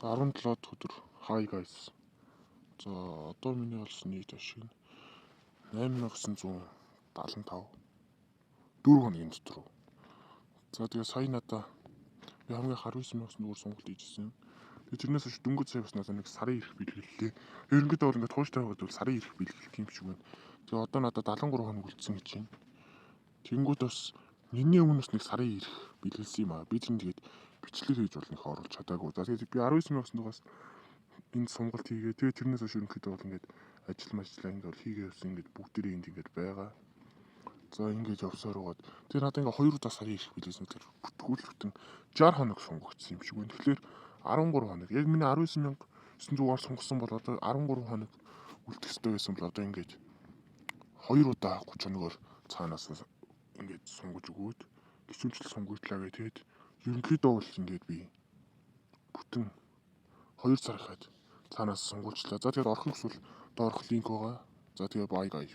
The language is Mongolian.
17 дахь өдөр. Hi guys. За одоо миний олсон нийт ашиг нь 8975. 4 хоногийн дотор. За тэгээ сая надаа би хамгийн 19,000 төгрөг сонголт хийжсэн. Тэгээ тэрнээс хойш дөнгөж сая бас надад нэг сарын ирэх бэлгэллээ. Ерөнхийдөө бол ингээд хууштай байгаад бол сарын ирэх бэлгэлт юм шиг байна. Тэгээ одоо надад 73 хоног үлдсэн гэж байна. Тэнгүүд бас миний өмнөөс нэг сарын ирэх бэлгэлсэн юм аа. Би тэр нь тэгээд бичлэг хийж бол нөх оруулж чадаагүй. За тэгээд би 19,000 төгрөгөөс энд сонголт хийгээ. Тэгээ тэрнээс хойш ерөнхийдөө бол ингээд ажил ингээд бол хийгээ явсан ингээд бүгдээрээ энд ингээд байгаа. За ингээд явсаар угаад тэр надад ингээд 2 удаа сарын ирэх бэлгэлсэн. Тэр бүтгүүлэлтэн 60 хоног сонгогдсон юм шиг байна. Тэгэхээр 13 хоног. Яг миний 19,900-аар сонгосон бол одоо 13 хоног үлдэх ёстой байсан бол одоо ингээд 2 удаа 30 хоногоор цаанаас ингээд сонгож өгөөд гişүнчл сонгогдлаа гэх тэгээд ерөнхийдөө бол ингээд би бүтэн 2 сар хаад цаанаас сонгуулчлаа. За тэгээд орох гэсэн доорх линк байгаа. За тэгээд bye guys.